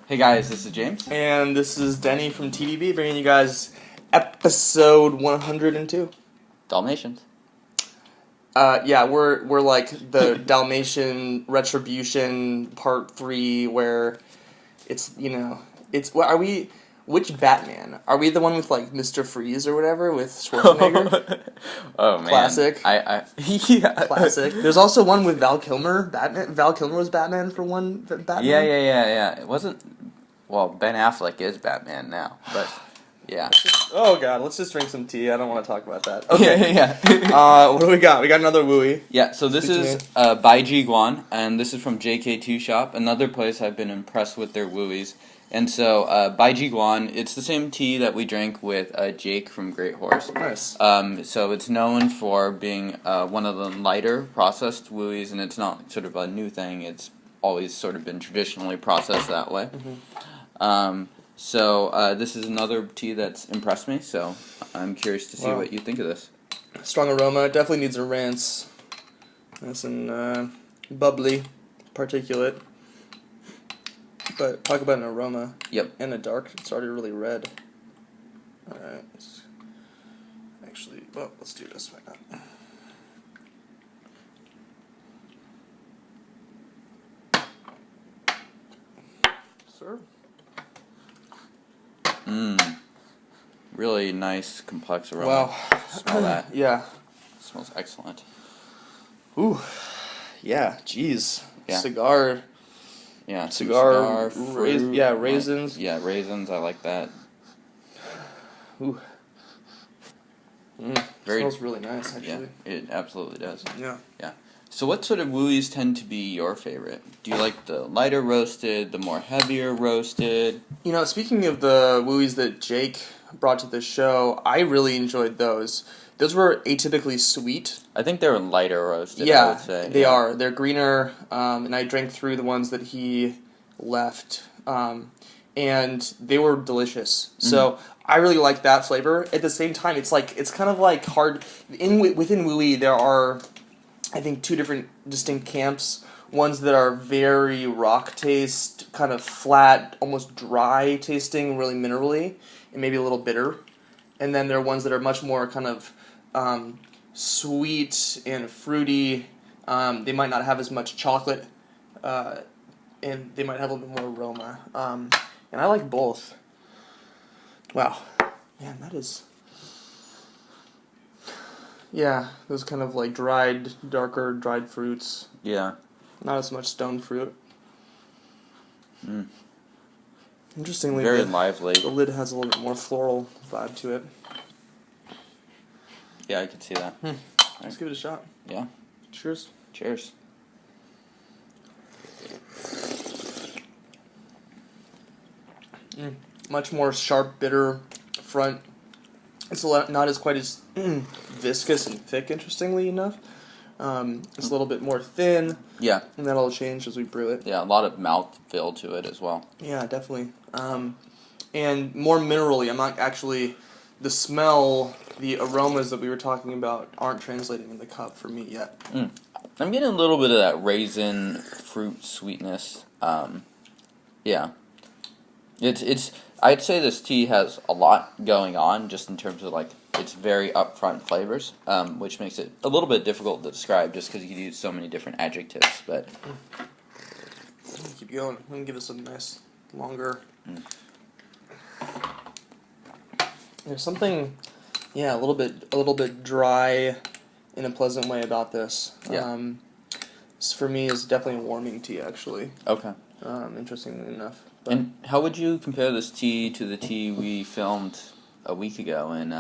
Hey guys, this is James. And this is Denny from TDB bringing you guys episode 102. Dalmatians. Yeah, we're like the Dalmatian Retribution Part 3 where it's, which Batman? Are we the one with like Mr. Freeze or whatever with Schwarzenegger? Oh man. Classic. Yeah. Classic. There's also one with Val Kilmer. Val Kilmer was Batman for one Batman. Yeah. It wasn't. Well, Ben Affleck is Batman now, but yeah. Oh god, let's just drink some tea. I don't want to talk about that. Okay. Yeah. What do we got? We got another Wuyi. Yeah. So this is by Guan, and this is from JK2 Shop, another place I've been impressed with their Wuyis. And so, by Guan, it's the same tea that we drank with Jake from Great Horse. Nice. So it's known for being one of the lighter processed Wuyis, and it's not sort of a new thing. It's always sort of been traditionally processed that way. Mm-hmm. So this is another tea that's impressed me, so I'm curious to see what you think of this. Strong aroma. Definitely needs a rinse. Nice and bubbly, particulate. But talk about an aroma. Yep. And a dark. It's already really red. Alright. Let's do this right now. Sir? Really nice, complex aroma. Wow. Smell that. Yeah. It smells excellent. Ooh. Yeah, jeez. Yeah. Cigar. Yeah, Cigar fruit. Raisins. Yeah, raisins, I like that. Ooh. Smells really nice, actually. Yeah, it absolutely does. Yeah. Yeah. So what sort of Wuyis tend to be your favorite? Do you like the lighter roasted, the more heavier roasted? Speaking of the Wuyis that Jake brought to the show, I really enjoyed those. Those were atypically sweet. I think they're lighter roasted, Yeah, I would say. They are. They're greener, and I drank through the ones that he left, and they were delicious. So I really like that flavor. At the same time, it's kind of like hard. Within Wuyi, there are, I think, two different distinct camps. Ones that are very rock taste, kind of flat, almost dry tasting, really minerally, and maybe a little bitter. And then there are ones that are much more kind of sweet and fruity. They might not have as much chocolate, and they might have a little bit more aroma. And I like both. Wow. Man, that is... Yeah, those kind of like darker dried fruits. Yeah. Not as much stone fruit. Interestingly, very lively. The lid has a little bit more floral vibe to it. Yeah, I can see that. Let's give it a shot. Yeah. Cheers. Cheers. Much more sharp, bitter front. It's not as quite as viscous and thick, interestingly enough. It's a little bit more thin. Yeah. And that'll change as we brew it. Yeah, a lot of mouthfeel to it as well. Yeah, definitely. And more minerally. I'm not actually... The smell, the aromas that we were talking about aren't translating in the cup for me yet. I'm getting a little bit of that raisin fruit sweetness. Yeah. It's. I'd say this tea has a lot going on, just in terms of its very upfront flavors, which makes it a little bit difficult to describe, just because you can use so many different adjectives. But keep going. I'm gonna give this a nice longer. There's something, a little bit dry, in a pleasant way about this. Yeah. This for me is definitely a warming tea, actually. Okay. Interestingly enough. But And how would you compare this tea to the tea we filmed a week ago in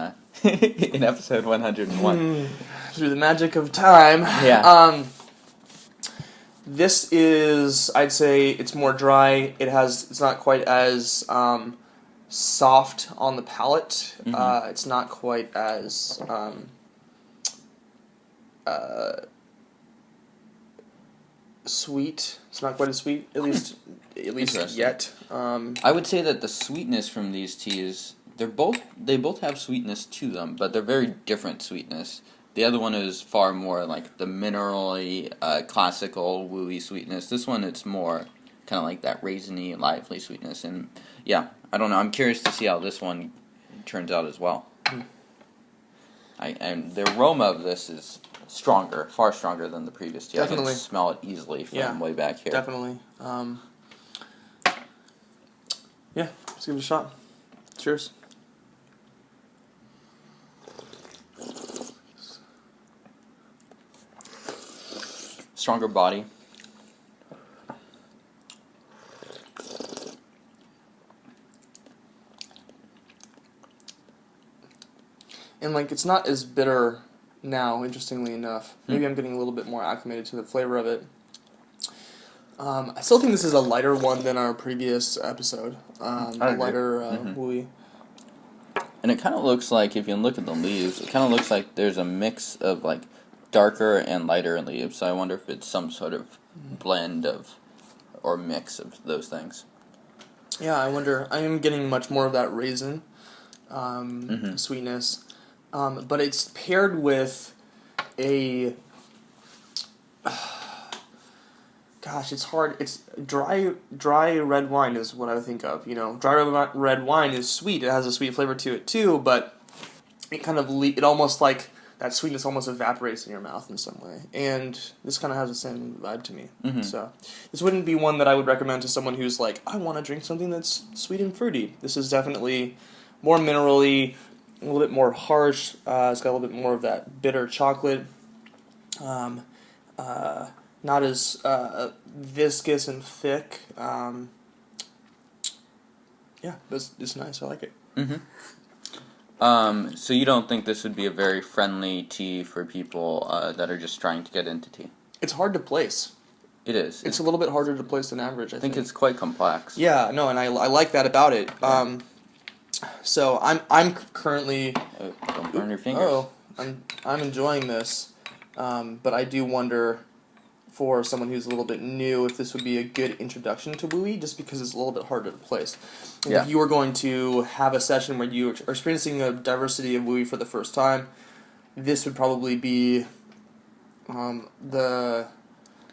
in episode 101? Through the magic of time. Yeah. This is, I'd say, it's more dry. It's not quite as soft on the palate. It's not quite as sweet. It's not quite as sweet, at least yet. I would say that the sweetness from these teas, they both have sweetness to them, but they're very different sweetness. The other one is far more like the minerally, classical Wuyi sweetness. This one, it's more kind of like that raisiny, lively sweetness. And yeah, I don't know. I'm curious to see how this one turns out as well. And the aroma of this is stronger, far stronger than the previous tea. Definitely. I can smell it easily from way back here. Definitely. Yeah, let's give it a shot. Cheers. Stronger body. And like, it's not as bitter now, interestingly enough. Maybe I'm getting a little bit more acclimated to the flavor of it. I still think this is a lighter one than our previous episode. A lighter Wuyi. And it kind of looks like, if you look at the leaves, it kind of looks like there's a mix of like darker and lighter leaves. So I wonder if it's some sort of blend of, or mix of those things. Yeah, I wonder. I am getting much more of that raisin sweetness. But it's paired with a... Gosh, it's hard. It's dry red wine is what I would think of. You know, dry red wine is sweet. It has a sweet flavor to it too, but it kind of it almost like that sweetness almost evaporates in your mouth in some way. And this kind of has the same vibe to me. So this wouldn't be one that I would recommend to someone who's like, I want to drink something that's sweet and fruity. This is definitely more minerally, a little bit more harsh. It's got a little bit more of that bitter chocolate. Not as viscous and thick. Yeah, it's nice. I like it. So you don't think this would be a very friendly tea for people that are just trying to get into tea? It's hard to place. It is. It's a little bit harder to place than average, I think. It's quite complex. Yeah, no, and I like that about it. Yeah. So I'm currently... don't burn your fingers. Oh, I'm enjoying this, but I do wonder, for someone who's a little bit new, if this would be a good introduction to Wuyi, just because it's a little bit harder to place. And if you were going to have a session where you are experiencing a diversity of Wuyi for the first time, this would probably be the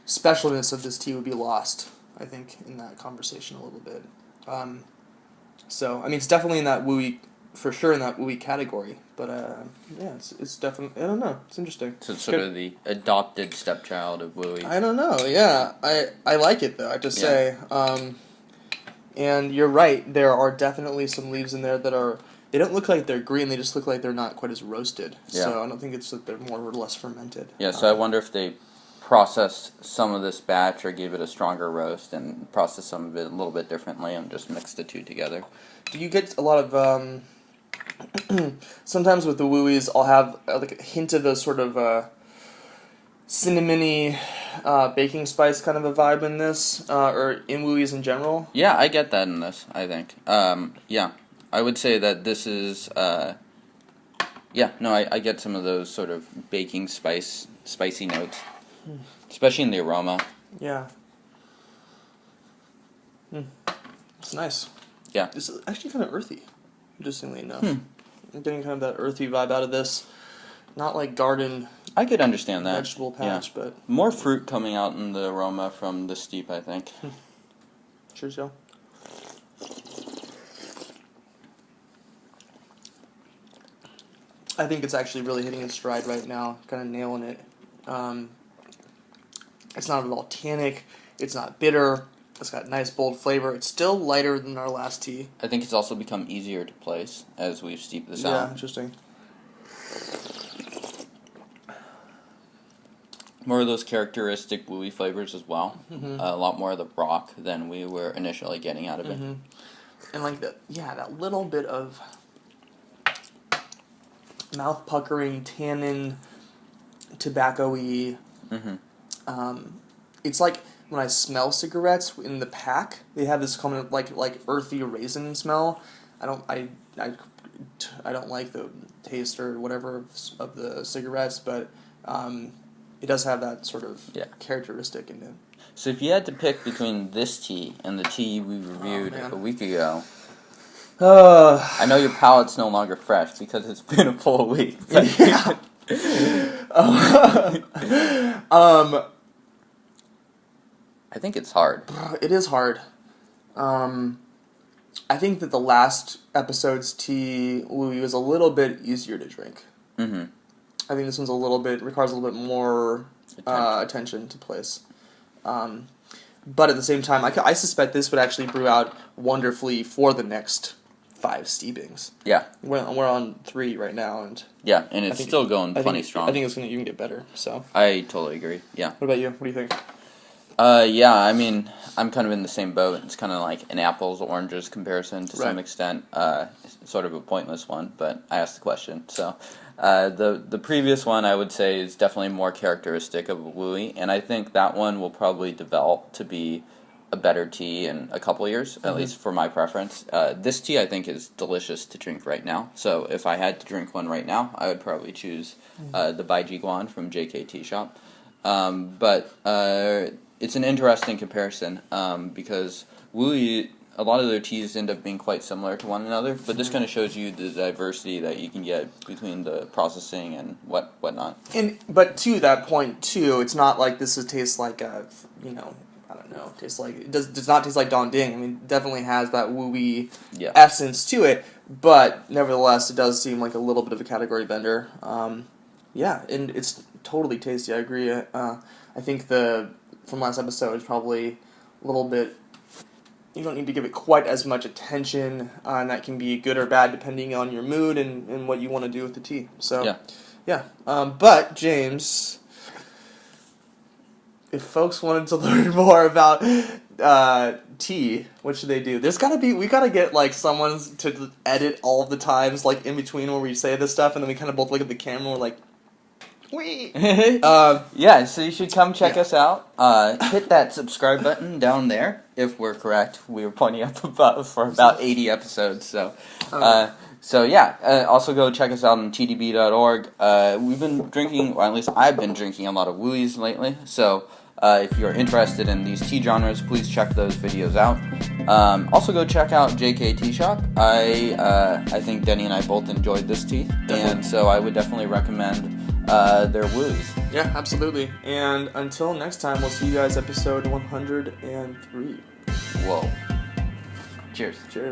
specialness of this tea would be lost, I think, in that conversation a little bit. So, I mean, it's definitely in that Wuyi, for sure in that Wuyi category, but yeah, it's definitely, I don't know, it's interesting. So it's sort of the adopted stepchild of Wuyi. I don't know, yeah, I like it though, I have to say. And you're right, there are definitely some leaves in there that are, they don't look like they're green, they just look like they're not quite as roasted. Yeah. So I don't think it's that they're more or less fermented. Yeah, so I wonder if they processed some of this batch or gave it a stronger roast and processed some of it a little bit differently and just mixed the two together. Do you get a lot of, sometimes with the Wuyis, I'll have like a hint of a sort of cinnamony baking spice kind of a vibe in this, or in Wuyis in general? Yeah, I get that in this, I think. Yeah, I would say that this is, I get some of those sort of baking spicy notes, especially in the aroma. Yeah. It's nice. Yeah. It's actually kind of earthy, interestingly enough. I'm getting kind of that earthy vibe out of this. Not like garden I could understand that. vegetable patch, but... More fruit coming out in the aroma from the steep, I think. Cheers, y'all. I think it's actually really hitting its stride right now, kind of nailing it. It's not at all tannic, it's not bitter, it's got nice bold flavor, it's still lighter than our last tea. I think it's also become easier to place as we've steeped this out. Yeah, interesting. More of those characteristic Wuyi flavors as well. A lot more of the rock than we were initially getting out of it. And like that little bit of mouth puckering, tannin, tobacco-y. It's like when I smell cigarettes in the pack, they have this kind of like earthy raisin smell. I don't like the taste or whatever of the cigarettes, but it does have that sort of characteristic in it. So if you had to pick between this tea and the tea we reviewed a week ago, I know your palate's no longer fresh because it's been a full week. Yeah. I think it's hard. It is hard. I think that the last episode's tea, Wuyi, was a little bit easier to drink. Mm-hmm. I think this one's requires a little bit more attention to place. But at the same time, I suspect this would actually brew out wonderfully for the next 5 steepings. Yeah. We're on 3 right now, and it's still going plenty strong. I think it's going to even get better. So I totally agree. Yeah. What about you? What do you think? Yeah, I mean, I'm kind of in the same boat. It's kind of like an apples oranges comparison to some extent. Sort of a pointless one, but I asked the question. So, the previous one I would say is definitely more characteristic of Wuyi, and I think that one will probably develop to be a better tea in a couple years, at least for my preference. This tea I think is delicious to drink right now. So if I had to drink one right now, I would probably choose the Baiji Guan from JK Tea Shop. But it's an interesting comparison because Wuyi, a lot of their teas end up being quite similar to one another, but this kind of shows you the diversity that you can get between the processing and whatnot. But to that point too, it's not like this tastes like I don't know, tastes like it does not taste like Don Ding. I mean, it definitely has that Wuyi essence to it, but nevertheless, it does seem like a little bit of a category bender. And it's totally tasty. I agree. I think from last episode is probably a little bit. You don't need to give it quite as much attention, and that can be good or bad depending on your mood and what you want to do with the tea. So, yeah. But James, if folks wanted to learn more about tea, what should they do? We gotta get like someone to edit all of the times, like in between where we say this stuff, and then we kind of both look at the camera and we're like, wee. Yeah, so you should come check us out. Hit that subscribe button down there. If we're correct, we were pointing up for about 80 episodes. So, also go check us out on tdb.org. We've been drinking, or at least I've been drinking a lot of Wuyis lately. So, if you're interested in these tea genres, please check those videos out. Also go check out JK Tea Shop. I think Denny and I both enjoyed this tea, and so I would definitely recommend their Wuyis. Yeah, absolutely. And until next time, we'll see you guys episode 103. Whoa. Cheers. Cheers.